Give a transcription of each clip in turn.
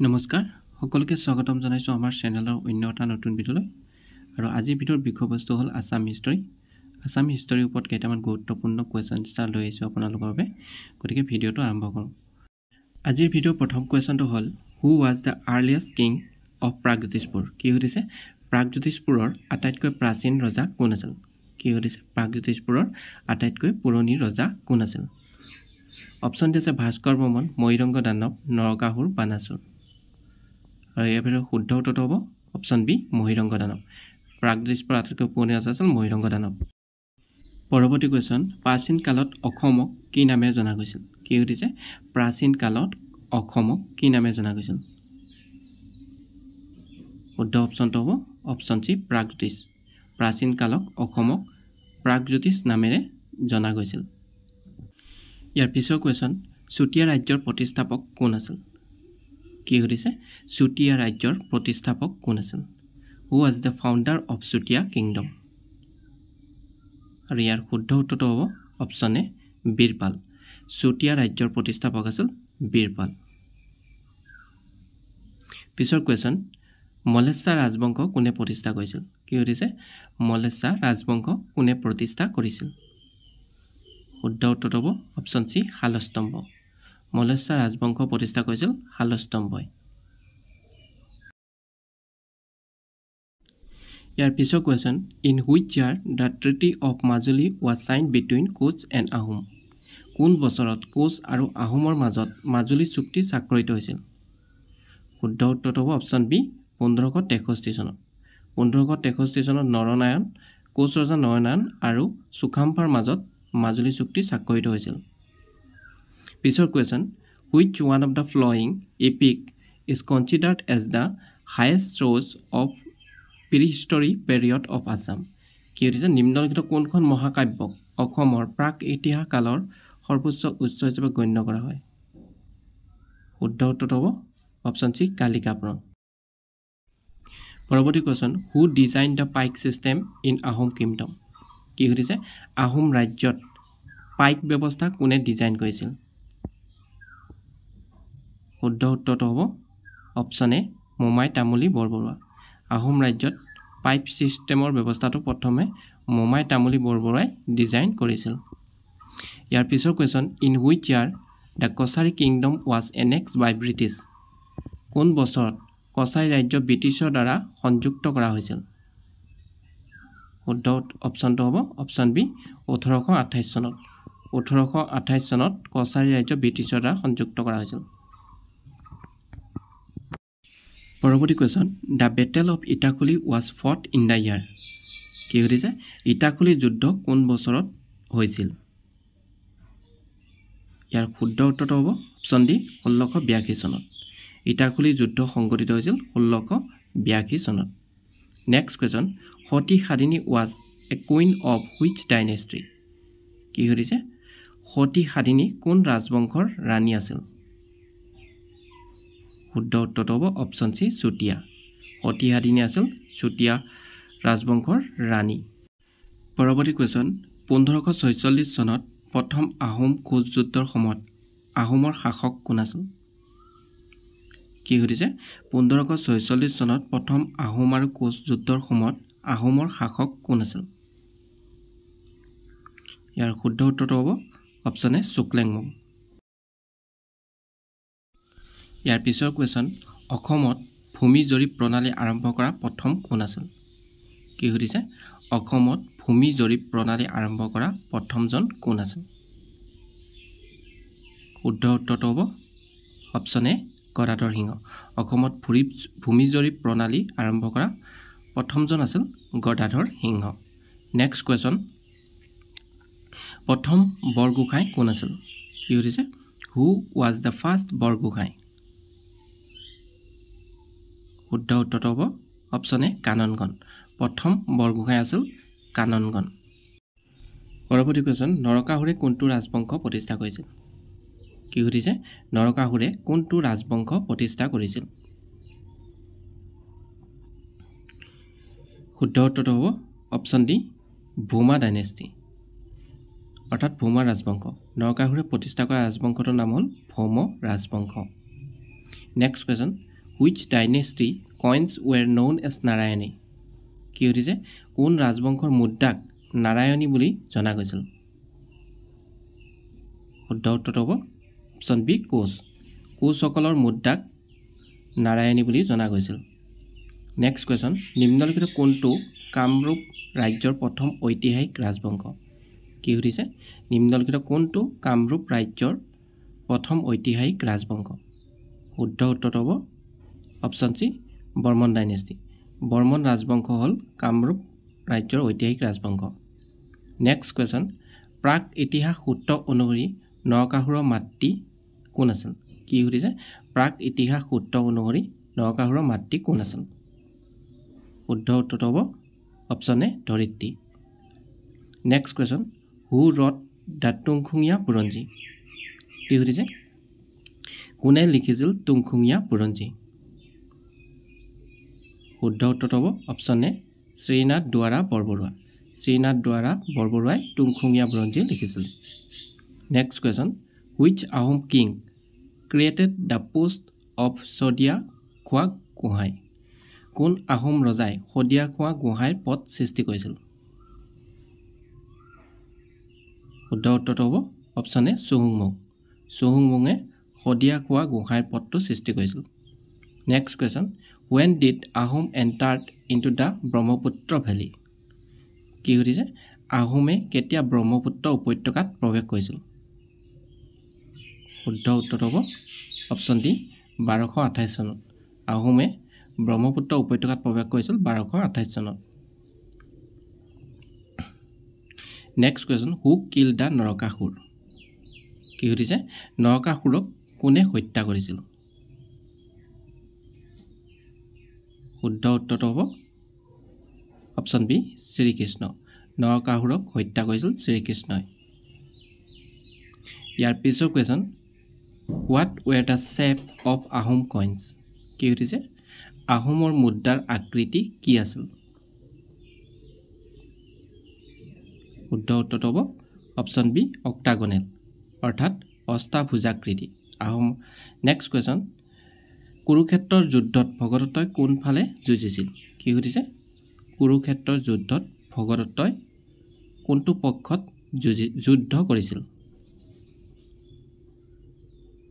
নমস্কাৰ সকলোকে স্বাগতম জনাইছো আমাৰ চেনেলৰ অন্য এটা নতুন ভিডিঅলৈ আৰু আজিৰ ভিডিঅ'ৰ বিষয়বস্তু হ'ল আসাম হিষ্টৰী। আসাম হিষ্টৰীৰ ওপৰত কেইটামান গুৰুত্বপূৰ্ণ কোৱেশ্যন লৈ আহিছো আপোনালোকৰ বাবে। গতিকে ভিডিঅ'টো আৰম্ভ কৰোঁ। আজিৰ ভিডিঅ'ৰ প্ৰথম কোৱেশ্যনটো হ'ল হু was the earliest king of Pragjyotishpur. কি সুধিছে প্ৰাগজ্যোতিষপুৰৰ আটাইতকৈ প্ৰাচীন ৰজা কোন আছিল? কি সুধিছে প্ৰাগজ্যোতিষপুৰৰ আটাইতকৈ পুৰণি ৰজা কোন আছিল? অপশ্যন দিছে ভাস্কৰ বৰ্মন, মহীৰংগ দানৱ, নৰকাসুৰ, বানাসুৰ। আৰু ইয়াৰ ভিতৰত শুদ্ধ উত্তৰটো হ'ব অপশ্যন বি মহীৰংগ দানৱ। প্ৰাগজ্যোতিষপুৰৰ আটাইতকৈ পুৰণি ৰজা আছিল মহীৰংগ দানৱ। পৰৱৰ্তী কুৱেশ্যন প্ৰাচীন কালত অসমক কি নামেৰে জনা গৈছিল? কি সুধিছে প্ৰাচীন কালত অসমক কি নামেৰে জনা গৈছিল? শুদ্ধ অপশ্যনটো হ'ব অপশ্যন চি প্ৰাগজ্যোতিষ। প্ৰাচীন কালত অসমক প্ৰাগজ্যোতিষ নামেৰে জনা গৈছিল। ইয়াৰ পিছৰ কুৱেশ্যন চুতীয়া ৰাজ্যৰ প্ৰতিষ্ঠাপক কোন আছিল? কি সুধিছে চুতীয়া ৰাজ্যৰ প্ৰতিষ্ঠাপক কোন আছিল? হু was the founder of Chutia kingdom? আৰু ইয়াৰ শুদ্ধ উত্তৰটো হ'ব অপশ্যন এ বীৰপাল। চুতীয়া ৰাজ্যৰ প্ৰতিষ্ঠাপক আছিল বীৰপাল। পিছৰ কুৱেশ্যন মলেচ্ছা ৰাজবংশ কোনে প্ৰতিষ্ঠা কৰিছিল? কি সুধিছে মলেচ্ছা ৰাজবংশ কোনে প্ৰতিষ্ঠা কৰিছিল? শুদ্ধ উত্তৰটো হ'ব অপশ্যন চি শালস্তম্ভ। মলেচ্ছা ৰাজবংশ প্ৰতিষ্ঠা কৰিছিল শালস্তম্ভই। ইয়াৰ পিছৰ question in which year the treaty of Majuli was sign between Koch and Ahom. কোন বছৰত কোচ আৰু আহোমৰ মাজত মাজুলী চুক্তি স্বাক্ষৰিত হৈছিল? শুদ্ধ উত্তৰটো হ'ব অপশ্যন বি 1563 চনত। 1563 চনত নৰনাৰায়ণ কোচ ৰজা নৰনাৰায়ণ আৰু চুকাম্ফাৰ মাজত মাজুলী চুক্তি স্বাক্ষৰিত হৈছিল। পিছৰ question which one of the following epic is considered as the highest source of prehistory period of Assam. কি সুধিছে নিম্নলিখিত কোনখন মহাকাব্যক অসমৰ প্ৰাক ইতিহাস কালৰ সৰ্বোচ্চ উৎস হিচাপে গণ্য কৰা হয়? শুদ্ধ উত্তৰটো হ'ব অপশ্যন চি কালিকা পুৰাণ। পৰৱৰ্তী question who design the Paik system in Ahom kingdom. কি সুধিছে আহোম ৰাজ্যত পাইক ব্যৱস্থা কোনে ডিজাইন কৰিছিল? শুদ্ধ উত্তৰটো হ'ব অপশ্যন এ মোমাই তামুলী বৰবৰুৱা। আহোম ৰাজ্যত পাইপ ছিষ্টেমৰ ব্যৱস্থাটো প্ৰথমে মোমাই তামুলী বৰবৰুৱাই ডিজাইন কৰিছিল। ইয়াৰ পিছৰ question in which year the Kachari kingdom was annexed by British. কোন বছৰত কছাৰী ৰাজ্য ব্ৰিটিছৰ দ্বাৰা সংযুক্ত কৰা হৈছিল? শুদ্ধ অপশ্যনটো হ'ব অপশ্যন বি 1828 চনত। 1828 চনত কছাৰী ৰাজ্য ব্ৰিটিছৰ দ্বাৰা সংযুক্ত কৰা হৈছিল। পৰৱৰ্তী question the battle of Itakhuli was fought in the year. কি সুধিছে ইটাখুলি যুদ্ধ কোন বছৰত হৈছিল? ইয়াৰ শুদ্ধ উত্তৰটো হ'ব অপশ্যন ডি 1682 চনত। ইটাখুলি যুদ্ধ সংঘটিত হৈছিল 1682 চনত। Next question Sati Sadhini was a queen of which dynasty. কি সুধিছে সতী সাধিনী কোন ৰাজবংশৰ ৰাণী আছিল? শুদ্ধ উত্তৰটো হ'ব অপশ্যন চি চুতীয়া। সতী সাধিনী আছিল চুতীয়া ৰাজবংশৰ ৰাণী। পৰৱৰ্তী কুৱেশ্যন 1546 চনত প্ৰথম আহোম কোচ যুদ্ধৰ সময়ত আহোমৰ শাসক কোন আছিল? কি সুধিছে 1546 চনত প্ৰথম আহোম আৰু কোচ যুদ্ধৰ সময়ত আহোমৰ শাসক কোন আছিল? ইয়াৰ শুদ্ধ উত্তৰটো হ'ব অপশ্যন এ শুক্লেংমুং। ইয়াৰ পিছৰ কুৱেশ্যন অসমত ভূমি জৰীপ প্ৰণালী আৰম্ভ কৰা প্ৰথম কোন আছিল? কি সুধিছে অসমত ভূমি জৰীপ প্ৰণালী আৰম্ভ কৰা প্ৰথমজন কোন আছিল? শুদ্ধ উত্তৰটো হ'ব অপশ্যন এ গদাধৰ সিংহ। অসমত ভূমি জৰীপ প্ৰণালী আৰম্ভ কৰা প্ৰথমজন আছিল গদাধৰ সিংহ। নেক্সট কুৱেশ্যন প্ৰথম বৰগোহাঁই কোন আছিল? কি সুধিছে হু ৱাজ দ্য ফাৰ্ষ্ট বৰগোহাঁই? শুদ্ধ উত্তৰটো হ'ব অপশ্যন এ কাননগণ। প্ৰথম বৰগোহাঁই আছিল কাননগণ। পৰৱৰ্তী কুৱেশ্যন নৰকাসুৰে কোনটো ৰাজবংশ প্ৰতিষ্ঠা কৰিছিল? কি সুধিছে নৰকাসুৰে কোনটো ৰাজবংশ প্ৰতিষ্ঠা কৰিছিল? শুদ্ধ উত্তৰটো হ'ব অপশ্যন ডি ভৌমা ডাইনেষ্টি অৰ্থাৎ ভৌমা ৰাজবংশ। নৰকাসুৰে প্ৰতিষ্ঠা কৰা ৰাজবংশটোৰ নাম হ'ল ভৌম ৰাজবংশ। Next question which dynasty coins were known as Narayani কি সুধিছে কোন ৰাজবংশৰ মুদ্ৰাক নাৰায়ণী বুলি জনা গৈছিল শুদ্ধ উত্তৰ হ'ব অপশ্যন বি কোচ কোচসকলৰ মুদ্ৰাক নাৰায়ণী বুলি জনা গৈছিল নেক্সট কুৱেশ্যন নিম্নলিখিত কোনটো কামৰূপ ৰাজ্যৰ প্ৰথম ঐতিহাসিক ৰাজবংশ কি সুধিছে নিম্নলিখিত কোনটো কামৰূপ ৰাজ্যৰ প্ৰথম ঐতিহাসিক ৰাজবংশ শুদ্ধ উত্তৰ হ'ব অপশ্যন সি বৰ্মন ডাইনেষ্টি বৰ্মন ৰাজবংশ হ'ল কামৰূপ ৰাজ্যৰ ঐতিহাসিক ৰাজবংশ নেক্সট কুৱেশ্যন প্ৰাক ইতিহাস সূত্ৰ অনুসৰি নৰকাসুৰৰ মাতৃ কোন আছিল কি সুধিছে প্ৰাক ইতিহাস সূত্ৰ অনুসৰি নৰকাসুৰৰ মাতৃ কোন আছিল শুদ্ধ উত্তৰ হ'ব option A Dharitri next question who wrote the Tungkhungia Buranji কি সুধিছে কোনে লিখিছিল তুংখুঙীয়া বুৰঞ্জী শুদ্ধ উত্তৰ হ'ব অপশ্যন এ শ্ৰীনাথ দুৱাৰা বৰবৰুৱা শ্ৰীনাথ দুৱাৰা বৰবৰুৱাই তুংখুঙীয়া বুৰঞ্জী লিখিছিল next question which Ahom king created the post off Sadiya খোৱা গোহাঁই কোন আহোম ৰজাই শদিয়া খোৱা গোহাঁইৰ পদ সৃষ্টি কৰিছিল শুদ্ধ উত্তৰ হ'ব অপশ্যন এ চুহুংমুঙে শদিয়া খোৱা গোহাঁইৰ পদটো সৃষ্টি কৰিছিল next question when did Ahom entered into the Brahmaputra valley কি সুধিছে আহোমে কেতিয়া ব্ৰহ্মপুত্ৰ উপত্যকাত প্ৰৱেশ কৰিছিল শুদ্ধ উত্তৰ হ'ব অপশ্যন ডি 1228 চনত আহোমে ব্ৰহ্মপুত্ৰ উপত্যকাত প্ৰৱেশ কৰিছিল 1228 চনত next question who kill the Narakasura কি সুধিছে নৰকাসুৰক কোনে হত্যা কৰিছিল শুদ্ধ উত্তৰ হ'ব অপশ্যন বি শ্ৰীকৃষ্ণ নৰকাসুৰক হত্যা কৰিছিল শ্ৰীকৃষ্ণই ইয়াৰ পিছৰ question what were the shape of Ahom coins কি সুধিছে আহোমৰ মুদ্ৰাৰ আকৃতি কি আছিল শুদ্ধ উত্তৰ হ'ব অপশ্যন বি অক্টাগনেল অৰ্থাৎ অষ্টাভুজাকৃতি আহোম নেক্সট কুৱেশ্যন কুৰুক্ষেত্ৰৰ যুদ্ধত ভগদত্তই কোনফালে যুঁজিছিল কি সুধিছে কুৰুক্ষেত্ৰৰ যুদ্ধত ভগদত্তই কোনটো পক্ষত যুদ্ধ কৰিছিল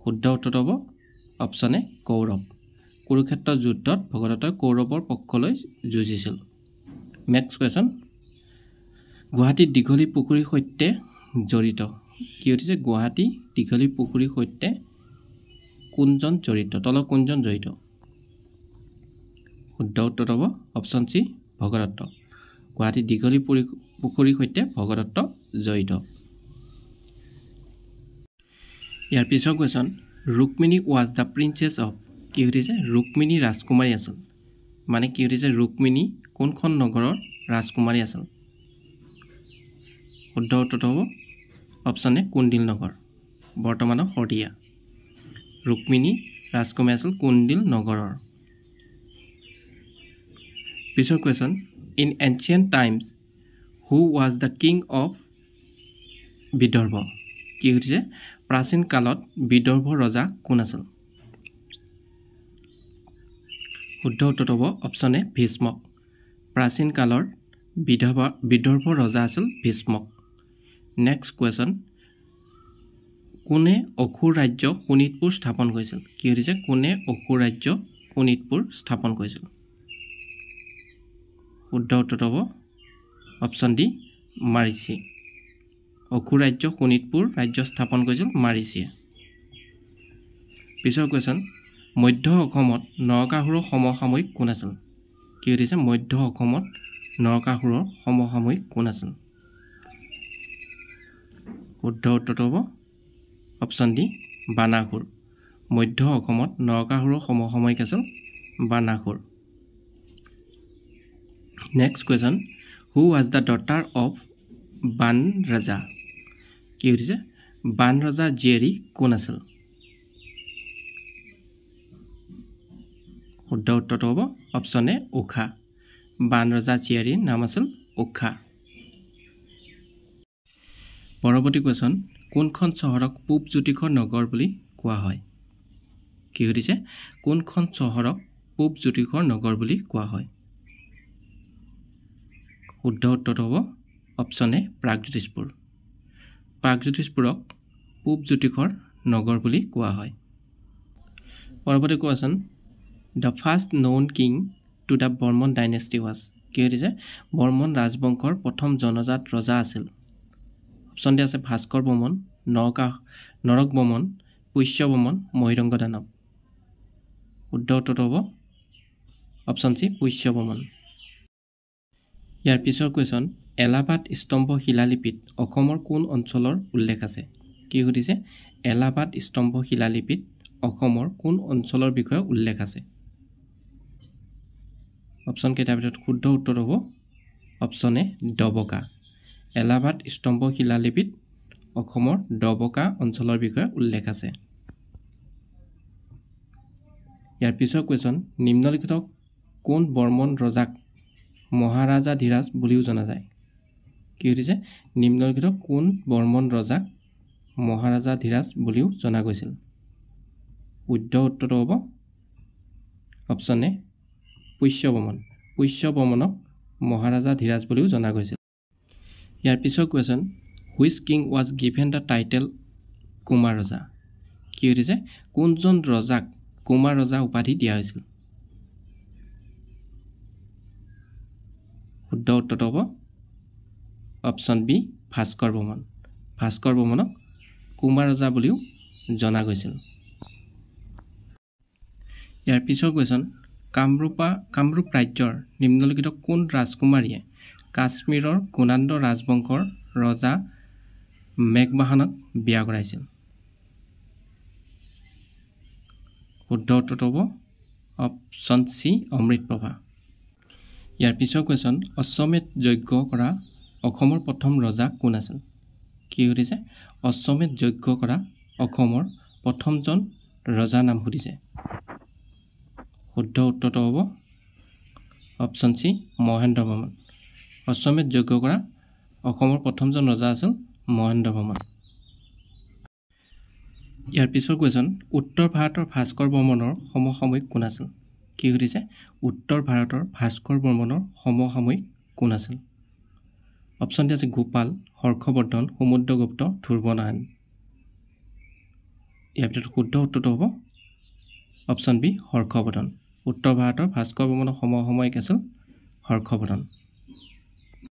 শুদ্ধ উত্তৰ হ'ব অপশ্যন এ কৌৰৱ কুৰুক্ষেত্ৰৰ যুদ্ধত ভগদত্তই কৌৰৱৰ পক্ষলৈ যুঁজিছিল নেক্সট কুৱেশ্যন গুৱাহাটী দীঘলী পুখুৰীৰ সৈতে জড়িত কি সুধিছে গুৱাহাটী দীঘলী পুখুৰীৰ সৈতে কোনজন জড়িত তলৰ কোনজন জড়িত শুদ্ধ উত্তৰ হ'ব অপশ্যন সি ভগদত্ত গুৱাহাটী দীঘলী পুখুৰীৰ সৈতে ভগদত্ত জড়িত ইয়াৰ পিছৰ question Rukmini was the princess of কি সুধিছে ৰুক্মিণী ৰাজকুমাৰী আছিল মানে কি সুধিছে ৰুক্মিণী কোনখন নগৰৰ ৰাজকুমাৰী আছিল শুদ্ধ উত্তৰ হ'ব অপশ্যন এ কুণ্ডিল নগৰ বৰ্তমানৰ শদিয়া ৰুক্মিণী ৰাজকুমাৰী আছিল কুণ্ডিল নগৰৰ পিছৰ question in ancient times who was the king of Vidarbha কি সুধিছে প্ৰাচীন কালত বিদৰ্ভৰ ৰজা কোন আছিল শুদ্ধ উত্তৰ হ'ব অপশ্যন এ ভীষ্মক প্ৰাচীন কালৰ বিদৰ্ভৰ ৰজা আছিল ভীষ্মক নেক্সট কুৱেশ্যন কোনে অসুৰ ৰাজ্য শোণিতপুৰ স্থাপন কৰিছিল কি সুধিছে কোনে অসুৰ ৰাজ্য শোণিতপুৰ স্থাপন কৰিছিল শুদ্ধ উত্তৰ হ'ব অপশ্যন ডি মাৰিচি অসুৰ ৰাজ্য শোণিতপুৰ ৰাজ্য স্থাপন কৰিছিল মাৰিচিয়ে পিছৰ কুৱেশ্যন মধ্য অসমত নৰকাসুৰৰ সমসাময়িক কোন আছিল কি সুধিছে মধ্য অসমত নৰকাসুৰৰ সমসাময়িক কোন আছিল শুদ্ধ উত্তৰ হ'ব অপশ্যন ডি বানাসুৰ মধ্য অসমত নৰকাসুৰৰ সমসাময়িক আছিল Banasura next question who was the daughter of Bana ৰজা কি সুধিছে বান ৰজাৰ জীয়ৰী কোন আছিল শুদ্ধ উত্তৰটো হ'ব অপশ্যন এ উষা বান ৰজা জীয়ৰীৰ নাম আছিল উষা পৰৱৰ্তী কুৱেশ্যন কোনখন চহৰক পূব জ্যোতিষৰ নগৰ বুলি কোৱা হয় কি সুধিছে কোনখন চহৰক পূব জ্যোতিষৰ নগৰ বুলি কোৱা হয় শুদ্ধ উত্তৰটো হ'ব অপশ্যন এ প্ৰাগজ্যোতিষপুৰ প্ৰাগজ্যোতিষপুৰক পূব জ্যোতিষৰ নগৰ বুলি কোৱা হয় পৰৱৰ্তী question the first known king to the Varman dynasty was কি সুধিছে বৰ্মন ৰাজবংশৰ প্ৰথম জনজাত ৰজা আছিল অপশ্যন ডি আছে ভাস্কৰ বৰ্মন নৰক বৰ্মন পুষ্য বৰ্মন মহিৰংগ দানৱ শুদ্ধ উত্তৰটো হ'ব অপশ্যন চি পুষ্য বৰ্মন ইয়াৰ পিছৰ কুৱেশ্যন এলাহাবাদ স্তম্ভ শিলালিপিত অসমৰ কোন অঞ্চলৰ উল্লেখ আছে কি সুধিছে এলাহাবাদ স্তম্ভ শিলালিপিত অসমৰ কোন অঞ্চলৰ বিষয়ে উল্লেখ আছে অপশ্যন কেইটাৰ ভিতৰত শুদ্ধ উত্তৰ হ'ব অপশ্যন এ ডবকা এলাহাবাদ স্তম্ভ শিলালিপিত অসমৰ ডবকা অঞ্চলৰ বিষয়ে উল্লেখ আছে ইয়াৰ পিছৰ কুৱেশ্যন নিম্নলিখিত কোন বৰ্মন ৰজাক মহাৰাজাধিৰাজ বুলিও জনা যায় কি সুধিছে নিম্নলিখিত কোন বৰ্মন ৰজাক মহাৰাজাধিৰাজ বুলিও জনা গৈছিল শুদ্ধ উত্তৰটো হ'ব অপশ্যন এ পুষ্য বৰ্মনক মহাৰাজাধিৰাজ বুলিও জনা গৈছিল ইয়াৰ পিছৰ question which king was given the title Kumar ৰজা কি সুধিছে কোনজন ৰজাক কুমাৰ ৰজা উপাধি দিয়া হৈছিল শুদ্ধ উত্তৰটো হ'ব অপশ্যন বি ভাস্কৰ বৰ্মনক কুমাৰ ৰজা বুলিও জনা গৈছিল ইয়াৰ পিছৰ কুৱেশ্যন কামৰূপ ৰাজ্যৰ নিম্নলিখিত কোন ৰাজকুমাৰীয়ে কাশ্মীৰৰ কুনাণ্ড ৰাজবংশৰ ৰজা মেঘবাহানক বিয়া কৰাইছিল শুদ্ধ উত্তৰটো হ'ব অপশ্যন চি অমৃতপ্ৰভা ইয়াৰ পিছৰ কুৱেশ্যন অশ্বমেধ যজ্ঞ কৰা অসমৰ প্ৰথম ৰজা কোন আছিল কি সুধিছে অশ্বমেধ যজ্ঞ কৰা অসমৰ প্ৰথমজন ৰজাৰ নাম সুধিছে শুদ্ধ উত্তৰটো হ'ব অপশ্যন চি মহেন্দ্ৰ বৰ্মন অশ্বমেধ যজ্ঞ কৰা অসমৰ প্ৰথমজন ৰজা আছিল মহেন্দ্ৰ বৰ্মন ইয়াৰ পিছৰ কুৱেশ্যন উত্তৰ ভাৰতৰ ভাস্কৰ বৰ্মনৰ সমসাময়িক কোন আছিল কি সুধিছে উত্তৰ ভাৰতৰ ভাস্কৰ বৰ্মনৰ সমসাময়িক কোন আছিল অপশ্যন ডি আছে গোপাল হৰ্ষবৰ্ধন সমুদ্ৰগুপ্ত ধ্ৰুৱনাৰায়ণ ইয়াৰ ভিতৰত শুদ্ধ উত্তৰটো হ'ব অপশ্যন বি হৰ্ষবৰ্ধন উত্তৰ ভাৰতৰ ভাস্কৰ বৰ্মনৰ সমসাময়িক আছিল হৰ্ষবৰ্ধন